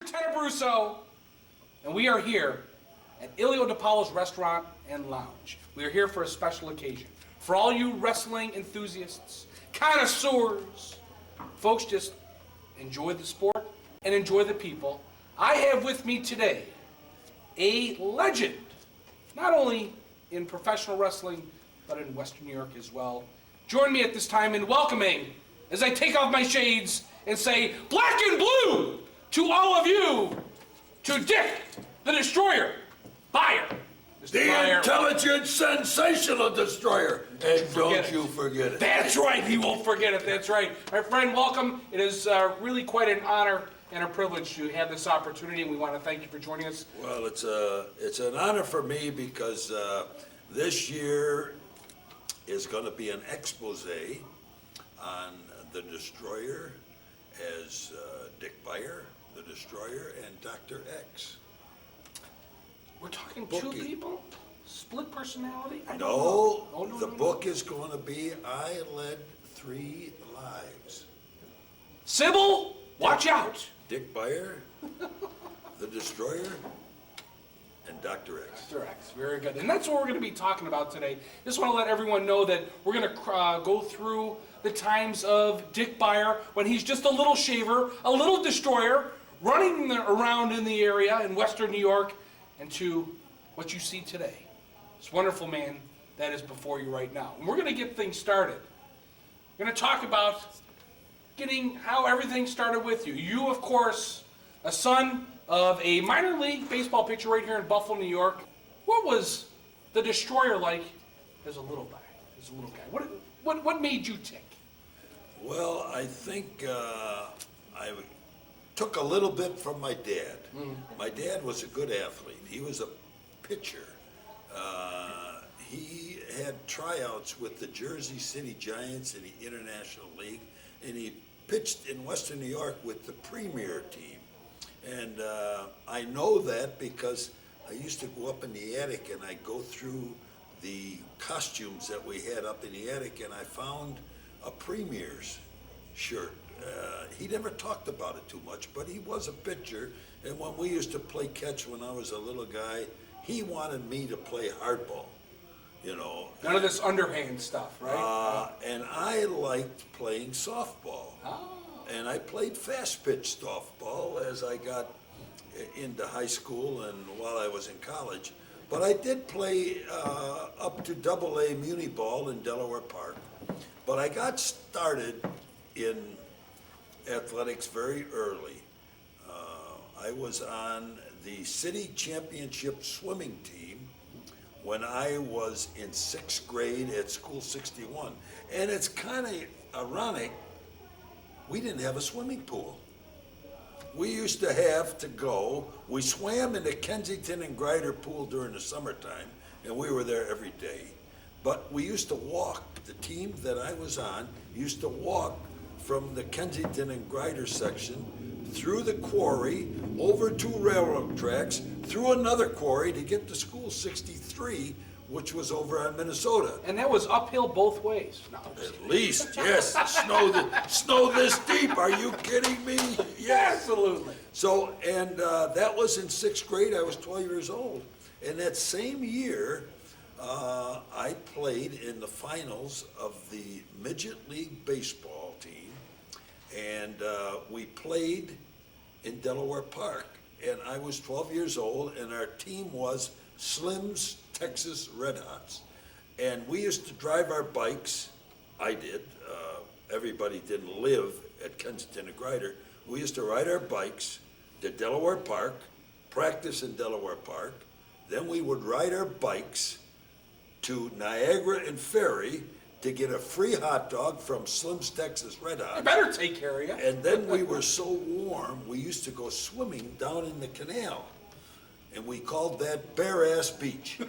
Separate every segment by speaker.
Speaker 1: Lieutenant Brusso, and we are here at Ilio DePaulo's Restaurant and Lounge. We are here for a special occasion. For all you wrestling enthusiasts, connoisseurs, folks, just enjoy the sport and enjoy the people. I have with me today a legend, not only in professional wrestling, but in Western New York as well. Join me at this time in welcoming, as I take off my shades and say, black and blue, to all of you, to Dick, the Destroyer, Beyer. Mr.
Speaker 2: The
Speaker 1: Beyer.
Speaker 2: intelligent, sensational destroyer. And don't
Speaker 1: it.
Speaker 2: you forget it.
Speaker 1: That's right, he won't forget it, that's right. My friend, welcome. It is really quite an honor and a privilege to have this opportunity, and we want to thank you for joining us.
Speaker 2: Well, it's an honor for me because this year is going to be an expose on the Destroyer as Dick Beyer, the Destroyer, and Dr. X.
Speaker 1: We're talking two
Speaker 2: Bookie.
Speaker 1: people? Split personality? I don't
Speaker 2: No,
Speaker 1: know. Oh, no,
Speaker 2: the
Speaker 1: no, no.
Speaker 2: book is going to be I Led 3 Lives.
Speaker 1: Sybil, watch out.
Speaker 2: Dick Beyer, the Destroyer, and Dr. X.
Speaker 1: Dr. X, very good. And that's what we're going to be talking about today. Just want to let everyone know that we're going to go through the times of Dick Beyer when he's just a little shaver, a little destroyer, running around in the area in Western New York, and to what you see today. This wonderful man that is before you right now. And we're going to get things started. We're going to talk about getting how everything started with you. You, of course, a son of a minor league baseball pitcher right here in Buffalo, New York. What was the Destroyer like as a little guy? What made you tick?
Speaker 2: Well, I think I took a little bit from my dad. My dad was a good athlete. He was a pitcher. He had tryouts with the Jersey City Giants in the International League, and he pitched in Western New York with the Premier team. And I know that because I used to go up in the attic and I'd go through the costumes that we had up in the attic, and I found a Premier's shirt. He never talked about it too much, but he was a pitcher, and when we used to play catch when I was a little guy, he wanted me to play hardball, you know.
Speaker 1: None of this underhand stuff, right?
Speaker 2: And I liked playing softball. And I played fast pitch softball as I got into high school and while I was in college. But I did play up to AA Muni Ball in Delaware Park. But I got started in athletics very early. I was on the city championship swimming team when I was in 6th grade at School 61. And it's kind of ironic, we didn't have a swimming pool. We used to have to go, we swam in the Kensington and Grider pool during the summertime, and we were there every day. But we used to walk, the team that I was on used to walk from the Kensington and Grider section through the quarry, over 2 railroad tracks, through another quarry to get to School 63, which was over on Minnesota.
Speaker 1: And that was uphill both ways. No, I'm just
Speaker 2: At least, yes, snow this deep, are you kidding me? Yes.
Speaker 1: Absolutely.
Speaker 2: So, and that was in 6th grade, I was 12 years old. And that same year, I played in the finals of the Midget League baseball team. And we played in Delaware Park. And I was 12 years old, and our team was Slim's Texas Red Hots. And we used to drive our bikes. I did. Everybody didn't live at Kensington and Grider. We used to ride our bikes to Delaware Park, practice in Delaware Park. Then we would ride our bikes to Niagara and Ferry to get a free hot dog from Slim's Texas Red
Speaker 1: I
Speaker 2: Hot.
Speaker 1: better take care of you.
Speaker 2: And then we were so warm, we used to go swimming down in the canal. And we called that Bare Ass Beach.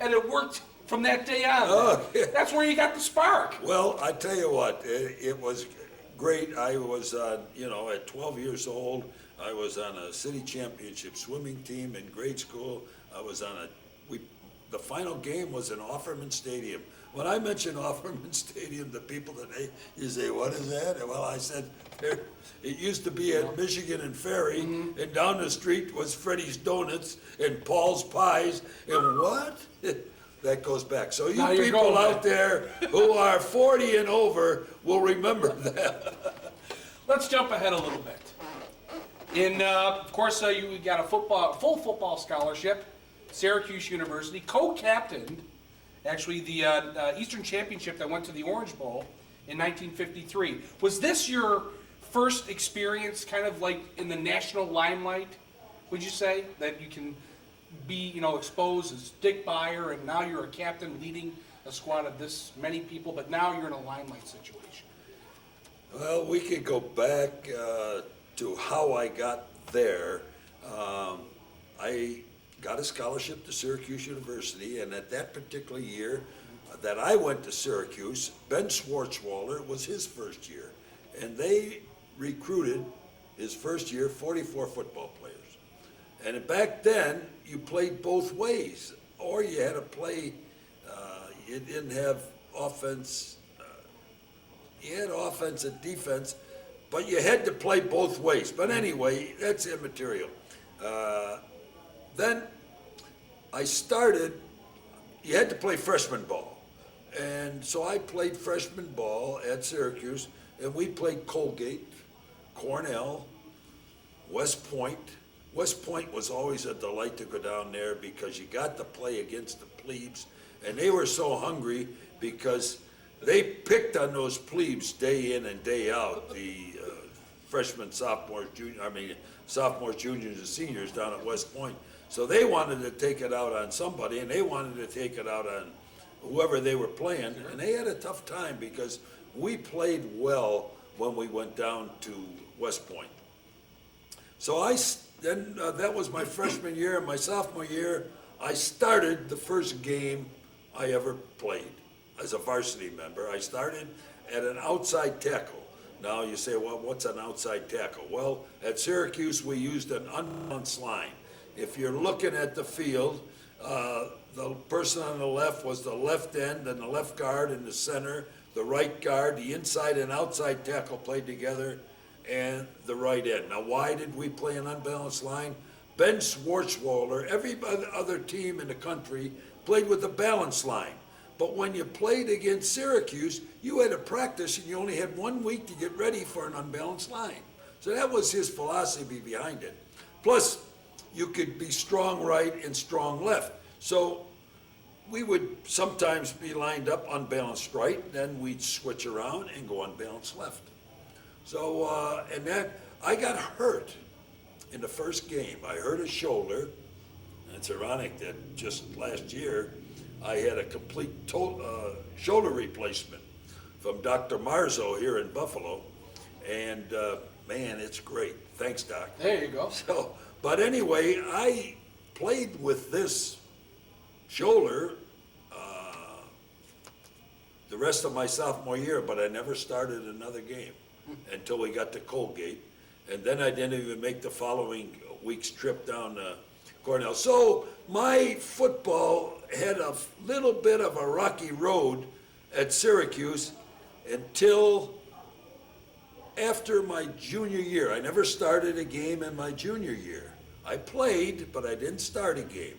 Speaker 1: And it worked from that day on.
Speaker 2: Oh, yeah.
Speaker 1: That's where you got the spark.
Speaker 2: Well, I tell you what, it was great. I was, at 12 years old, I was on a city championship swimming team in grade school. I was on the final game was in Offerman Stadium. when I mention Offerman Stadium, the people today, you say, what is that? Well, I said, there, it used to be at Michigan and Ferry, and down the street was Freddy's Donuts and Paul's Pies, and what? That goes back. So you
Speaker 1: Now you're
Speaker 2: people
Speaker 1: going
Speaker 2: out
Speaker 1: back.
Speaker 2: there who are 40 and over will remember that.
Speaker 1: Let's jump ahead a little bit. Of course, you got a full football scholarship, Syracuse University, co-captained, actually, the Eastern Championship that went to the Orange Bowl in 1953. Was this your first experience kind of like in the national limelight, would you say? That you can be, exposed as Dick Beyer, and now you're a captain leading a squad of this many people, but now you're in a limelight situation.
Speaker 2: Well, we could go back to how I got there. I got a scholarship to Syracuse University, and at that particular year that I went to Syracuse, Ben Schwartzwalder was his first year, and they recruited his first year 44 football players. And back then, you played both ways, or you had to play, you didn't have offense, you had offense and defense, but you had to play both ways. But anyway, that's immaterial. Then I started, you had to play freshman ball. And so I played freshman ball at Syracuse, and we played Colgate, Cornell, West Point. West Point was always a delight to go down there because you got to play against the plebes, and they were so hungry because they picked on those plebes day in and day out, the freshmen, sophomores, juniors, and seniors down at West Point. So they wanted to take it out on somebody, and they wanted to take it out on whoever they were playing, and they had a tough time because we played well when we went down to West Point. So that was my freshman year. My sophomore year, I started the first game I ever played as a varsity member. I started at an outside tackle. Now you say, well, what's an outside tackle? Well, at Syracuse, we used an unbalanced line. If you're looking at the field, the person on the left was the left end, and the left guard in the center, the right guard, the inside and outside tackle played together, and the right end. Now, why did we play an unbalanced line? Ben Schwartzwalder, every other team in the country played with a balanced line. But when you played against Syracuse, you had to practice, and you only had 1 week to get ready for an unbalanced line. So that was his philosophy behind it. Plus, you could be strong right and strong left. So we would sometimes be lined up unbalanced right, then we'd switch around and go unbalanced left. So, and that, I got hurt in the first game. I hurt a shoulder, and it's ironic that just last year, I had a complete shoulder replacement from Dr. Marzo here in Buffalo, and man, it's great. Thanks, Doc.
Speaker 1: There you go.
Speaker 2: So, but anyway, I played with this shoulder the rest of my sophomore year, but I never started another game until we got to Colgate, and then I didn't even make the following week's trip down to Cornell. So my football had a little bit of a rocky road at Syracuse until after my junior year. I never started a game in my junior year. I played, but I didn't start a game.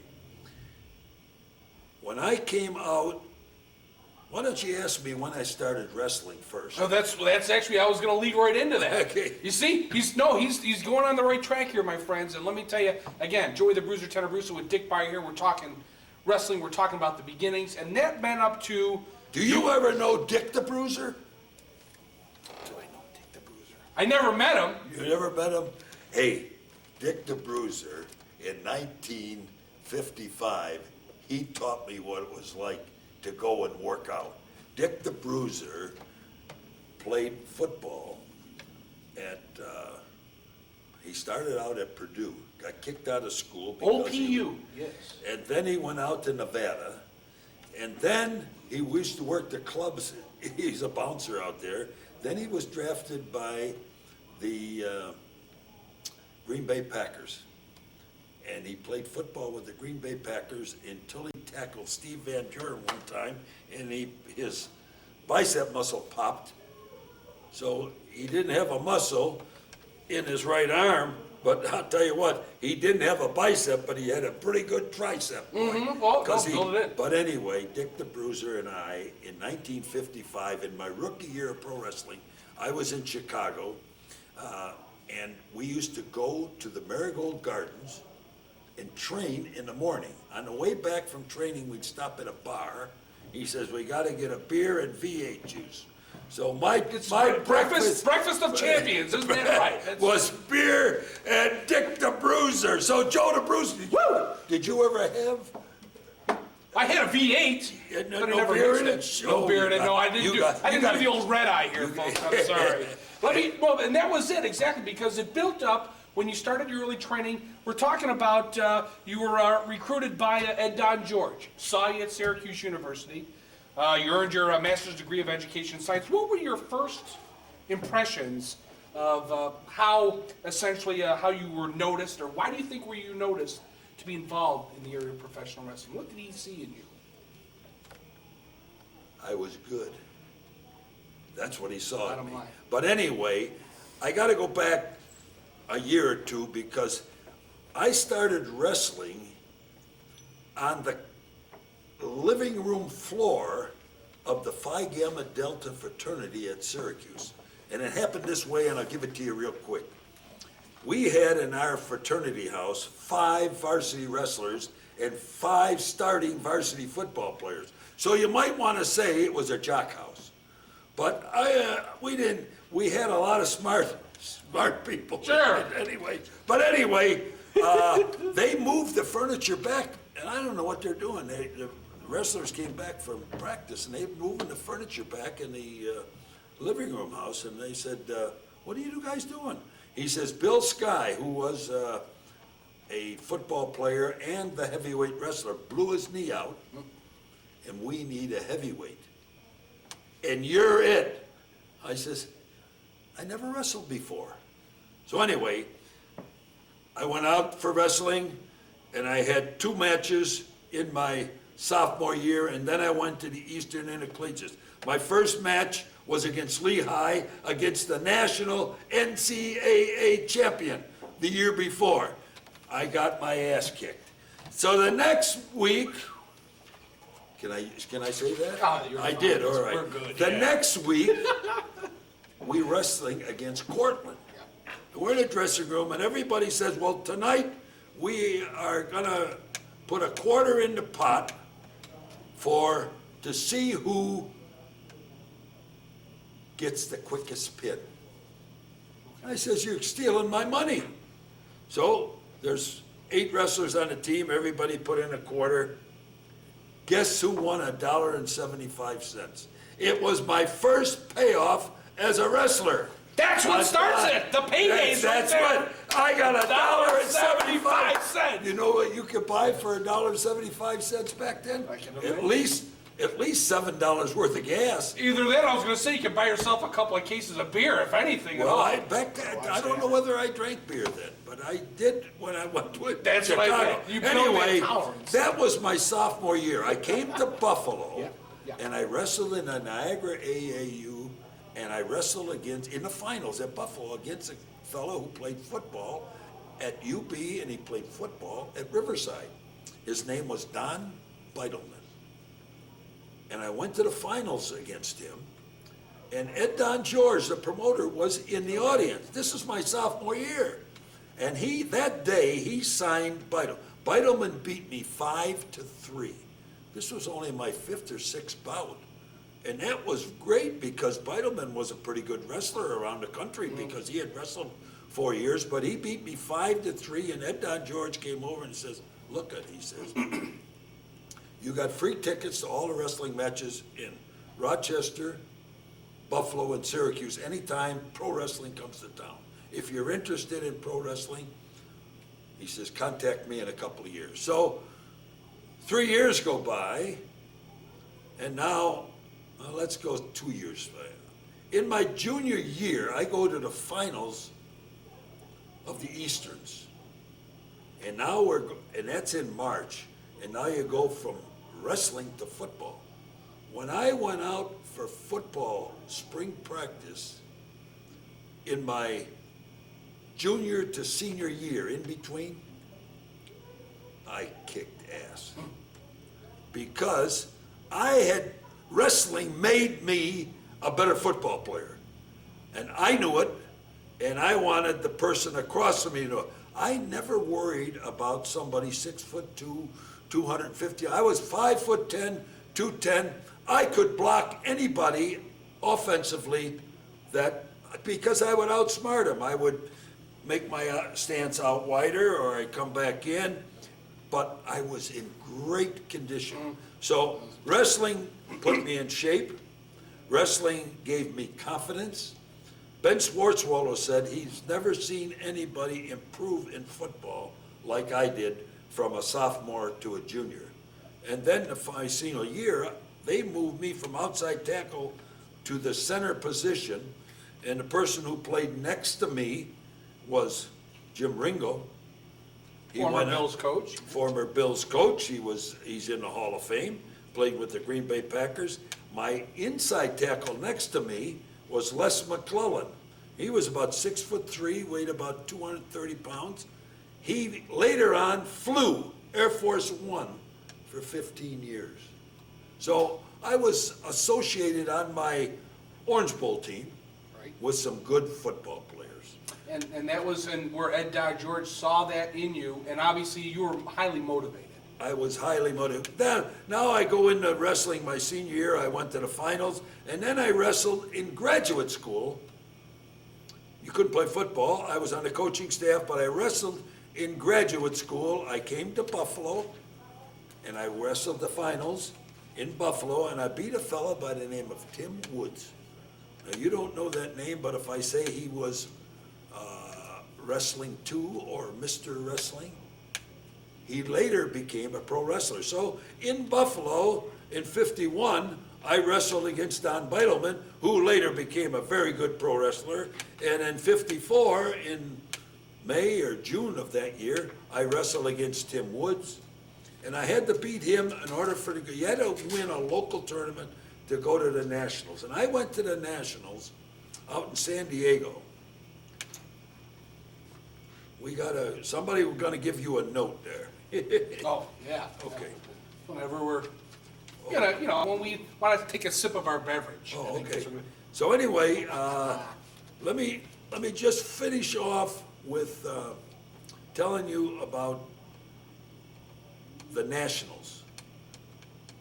Speaker 2: When I came out, why don't you ask me when I started wrestling first?
Speaker 1: Oh, that's actually, I was going to lead right into that.
Speaker 2: Okay.
Speaker 1: You see, he's going on the right track here, my friends. And let me tell you, again, Joey the Bruiser Tenebrewsa with Dick Beyer here. We're talking wrestling. We're talking about the beginnings, and that meant up to.
Speaker 2: Do you ever know Dick the Bruiser?
Speaker 1: Do I know Dick the Bruiser? I never met him.
Speaker 2: You never met him? Hey, Dick the Bruiser, in 1955, he taught me what it was like to go and work out. Dick the Bruiser played football at, he started out at Purdue, got kicked out of school.
Speaker 1: OPU, yes.
Speaker 2: And then he went out to Nevada, and then he used to work the clubs. He's a bouncer out there. Then he was drafted by the Green Bay Packers. and he played football with the Green Bay Packers until he tackled Steve Van Buren one time, and his bicep muscle popped. So he didn't have a muscle in his right arm, but I'll tell you what, he didn't have a bicep, but he had a pretty good tricep.
Speaker 1: Well, build it in.
Speaker 2: But anyway, Dick the Bruiser and I, in 1955, in my rookie year of pro wrestling, I was in Chicago, and we used to go to the Marigold Gardens and train in the morning. On the way back from training, we'd stop at a bar. He says, we gotta get a beer and V8 juice. So my breakfast
Speaker 1: of champions, isn't that right?
Speaker 2: was beer and Dick the Bruiser. So Joe the Bruiser, did you ever have?
Speaker 1: I had a V8,
Speaker 2: No
Speaker 1: but I never
Speaker 2: beer
Speaker 1: mixed
Speaker 2: in
Speaker 1: it.
Speaker 2: it?
Speaker 1: No beer in it. No, I didn't
Speaker 2: you
Speaker 1: do.
Speaker 2: got-
Speaker 1: I
Speaker 2: you
Speaker 1: didn't
Speaker 2: got-
Speaker 1: do the old red eye here, folks. I'm sorry. And that was it exactly, because it built up when you started your early training. We're talking about you were recruited by Ed Don George. Saw you at Syracuse University. You earned your master's degree of education science. What were your first impressions of how essentially how you were noticed, or why do you think were you noticed to be involved in the area of professional wrestling? What did he see in you?
Speaker 2: I was good. That's what he saw in
Speaker 1: Bottom
Speaker 2: me.
Speaker 1: line.
Speaker 2: But anyway, I got to go back a year or two because I started wrestling on the living room floor of the Phi Gamma Delta fraternity at Syracuse. And it happened this way, and I'll give it to you real quick. We had in our fraternity house 5 varsity wrestlers and 5 starting varsity football players. So you might want to say it was a jock house. But we had a lot of smart people.
Speaker 1: Sure.
Speaker 2: Anyway, they moved the furniture back, and I don't know what they're doing. The wrestlers came back from practice, and they're moving the furniture back in the living room house, and they said, what are you guys doing? He says, Bill Sky, who was a football player and the heavyweight wrestler, blew his knee out, and we need a heavyweight. And you're it. I says, I never wrestled before. So anyway, I went out for wrestling, and I had 2 matches in my sophomore year, and then I went to the Eastern Intercollegiate. My first match was against Lehigh, against the national NCAA champion the year before. I got my ass kicked. So the next week, can I say that? I did, all right.
Speaker 1: We're good,
Speaker 2: The
Speaker 1: yeah.
Speaker 2: next week, we wrestling against Cortland. We're in the dressing room, and everybody says, well, tonight we are gonna put a quarter in the pot to see who gets the quickest pin. I says, you're stealing my money. So there's 8 wrestlers on the team, everybody put in a quarter. Guess who won $1.75? It was my first payoff as a wrestler.
Speaker 1: That's what starts it. The payday's right
Speaker 2: That's
Speaker 1: there.
Speaker 2: what, I got $1.75.
Speaker 1: $1.75.
Speaker 2: You know what you could buy for $1.75 back then?
Speaker 1: I can
Speaker 2: At least $7 worth of gas.
Speaker 1: Either that, I was going to say, you could buy yourself a couple of cases of beer, if anything.
Speaker 2: Well,
Speaker 1: at all.
Speaker 2: back then, I don't know whether I drank beer then, but I did when I went to
Speaker 1: That's what
Speaker 2: Chicago.
Speaker 1: I meant. You built that
Speaker 2: Anyway,
Speaker 1: tolerance.
Speaker 2: that was my sophomore year. I came to Buffalo,
Speaker 1: Yeah.
Speaker 2: and I wrestled in the Niagara AAU, and I wrestled in the finals at Buffalo against a fellow who played football at UB, and he played football at Riverside. His name was Don Beitelman. And I went to the finals against him, and Ed Don George, the promoter, was in the audience. This is my sophomore year. And that day, he signed Beitelman. Beitelman beat me 5-3. This was only my 5th or 6th bout. And that was great because Beitelman was a pretty good wrestler around the country because he had wrestled 4 years, but he beat me 5-3, and Ed Don George came over and says, look at, he says, you got free tickets to all the wrestling matches in Rochester, Buffalo, and Syracuse anytime pro wrestling comes to town. If you're interested in pro wrestling, he says, contact me in a couple of years. So 3 years go by, and now, let's go 2 years. In my junior year, I go to the finals of the Easterns. And and that's in March, and now you go from wrestling to football. When I went out for football spring practice in my junior to senior year, in between, I kicked ass. Because wrestling made me a better football player. And I knew it, and I wanted the person across from me to know it. I never worried about somebody 6'2", 250. I was 5'10", 210. I could block anybody offensively because I would outsmart them. I would make my stance out wider, or I'd come back in, but I was in great condition. So wrestling put me in shape. Wrestling gave me confidence. Ben Schwartzwalder said he's never seen anybody improve in football like I did from a sophomore to a junior. And then my senior year, they moved me from outside tackle to the center position, and the person who played next to me was Jim Ringo.
Speaker 1: Former Bills coach.
Speaker 2: Former Bills coach. He's in the Hall of Fame, played with the Green Bay Packers. My inside tackle next to me was Les McClellan. He was about 6'3", weighed about 230 pounds. He later on flew Air Force One for 15 years. So I was associated on my Orange Bowl team with some good football players.
Speaker 1: And that was where Ed Dog George saw that in you, and obviously you were highly motivated.
Speaker 2: I was highly motivated. Now I go into wrestling my senior year. I went to the finals, and then I wrestled in graduate school. You couldn't play football. I was on the coaching staff, but I wrestled in graduate school. I came to Buffalo, and I wrestled the finals in Buffalo, and I beat a fella by the name of Tim Woods. Now, you don't know that name, but if I say he was Wrestling 2 or Mr. Wrestling, he later became a pro wrestler. So in Buffalo in '51, I wrestled against Don Beitelman, who later became a very good pro wrestler. And in '54, in May or June of that year, I wrestled against Tim Woods. And I had to beat him in order you had to win a local tournament to go to the Nationals. And I went to the Nationals out in San Diego. Somebody was gonna give you a note there.
Speaker 1: Oh, yeah.
Speaker 2: Okay.
Speaker 1: Whenever we're, when we want to take a sip of our beverage.
Speaker 2: Oh,
Speaker 1: I think
Speaker 2: okay.
Speaker 1: that's what
Speaker 2: So anyway, let me just finish off with telling you about the Nationals.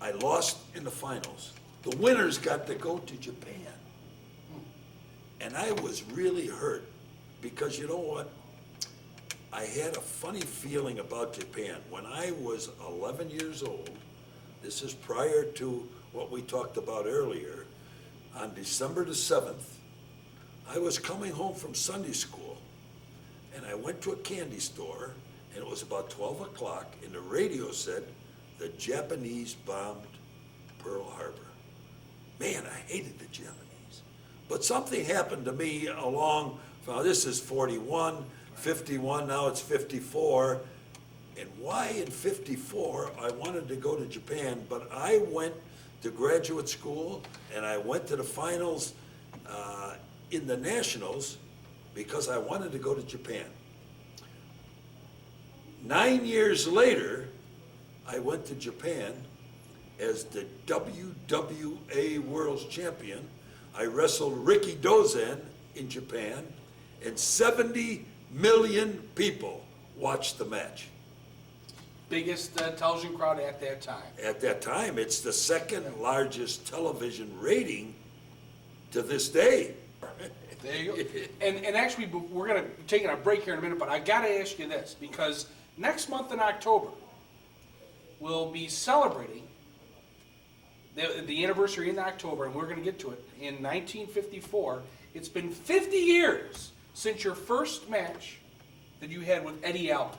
Speaker 2: I lost in the finals. The winners got to go to Japan. And I was really hurt because you know what? I had a funny feeling about Japan. When I was 11 years old, this is prior to what we talked about earlier, on December the 7th, I was coming home from Sunday school, and I went to a candy store, and it was about 12 o'clock, and the radio said, the Japanese bombed Pearl Harbor. Man, I hated the Japanese. But something happened to me this is 41, 51, now it's 54. And why in '54 I wanted to go to Japan, but I went to graduate school and I went to the finals in the Nationals because I wanted to go to Japan. 9 years later, I went to Japan as the WWA World Champion. I wrestled Ricky Dozan in Japan, and 70 million people watched the match.
Speaker 1: Biggest television crowd at that time.
Speaker 2: At that time, it's the second largest television rating to this day.
Speaker 1: There you go. And actually, we're going to be taking a break here in a minute, but I got to ask you this, because next month in October, we'll be celebrating the anniversary in October, and we're going to get to it. In 1954, it's been 50 years since your first match that you had with Eddie Albers.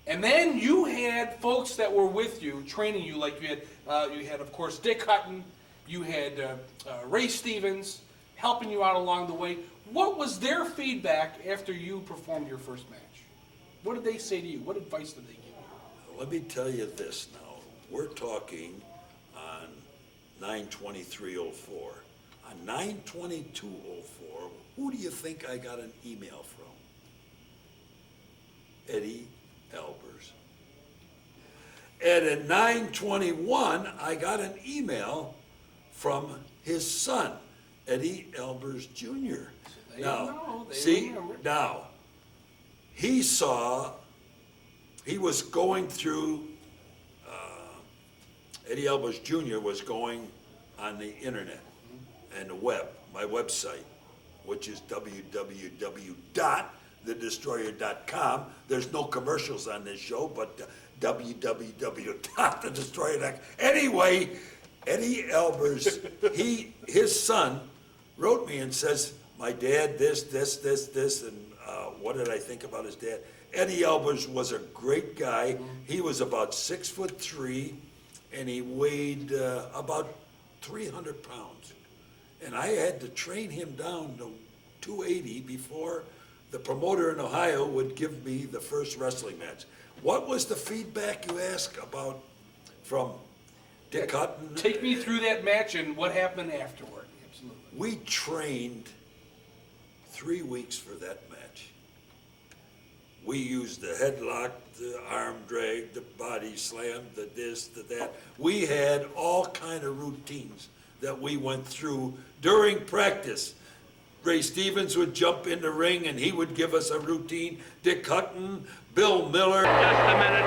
Speaker 1: And then you had folks that were with you, training you, like you had of course, Dick Hutton, you had Ray Stevens, helping you out along the way. What was their feedback after you performed your first match? What did they say to you? What advice did they give you?
Speaker 2: Let me tell you this now. We're talking on 9/23/04. On 9/22/04, who do you think I got an email from? Eddie Albers. And at 9/21, I got an email from his son, Eddie Albers Jr.
Speaker 1: They know, they
Speaker 2: see,
Speaker 1: remember.
Speaker 2: now, he was going through, Eddie Albers Jr. was going on the internet and the web, my website, which is www.thedestroyer.com. There's no commercials on this show, but www.thedestroyer.com. Anyway, Eddie Albers, his son wrote me and says, my dad, this, and what did I think about his dad? Eddie Albers was a great guy. He was about 6'3", and he weighed about 300 pounds. And I had to train him down to 280 before the promoter in Ohio would give me the first wrestling match. What was the feedback you asked about from Dick Hutton?
Speaker 1: Take me through that match and what happened afterward. Absolutely.
Speaker 2: We trained 3 weeks for that match. We used the headlock, the arm drag, the body slam, the this, the that. We had all kind of routines that we went through during practice. Ray Stevens would jump in the ring and he would give us a routine. Dick Hutton, Bill Miller.
Speaker 3: Just a minute.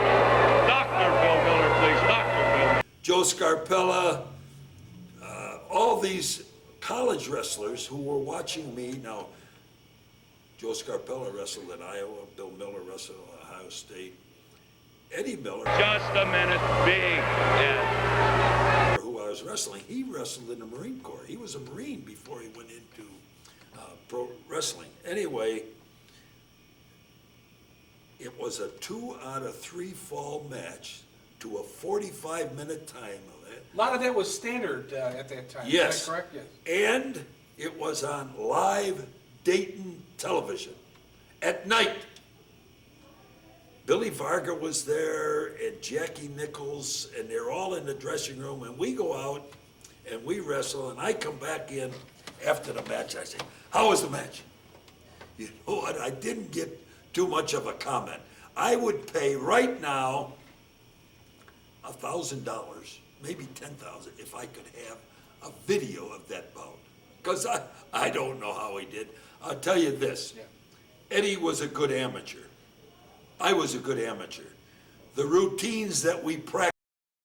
Speaker 3: Dr. Bill Miller, please. Dr. Bill.
Speaker 2: Joe Scarpella, all these college wrestlers who were watching me. Now, Joe Scarpella wrestled in Iowa, Bill Miller wrestled at Ohio State. Eddie Miller,
Speaker 3: Just a minute. Big Ed.
Speaker 2: who I was wrestling, he wrestled in the Marine Corps. He was a Marine before he went into pro wrestling. Anyway, it was a 2 out of 3 fall match to a 45-minute time of it.
Speaker 1: A lot of that was standard at that time.
Speaker 2: Yes.
Speaker 1: Is that correct? Yes.
Speaker 2: And it was on live Dayton television at night. Billy Varga was there and Jackie Nichols, and they're all in the dressing room, and we go out and we wrestle, and I come back in after the match. I say, how was the match? You know what? I didn't get too much of a comment. I would pay right now $1,000, maybe $10,000, if I could have a video of that bout. Because I don't know how he did. I'll tell you this,
Speaker 1: Yeah.
Speaker 2: Eddie was a good amateur. I was a good amateur. The routines that we practiced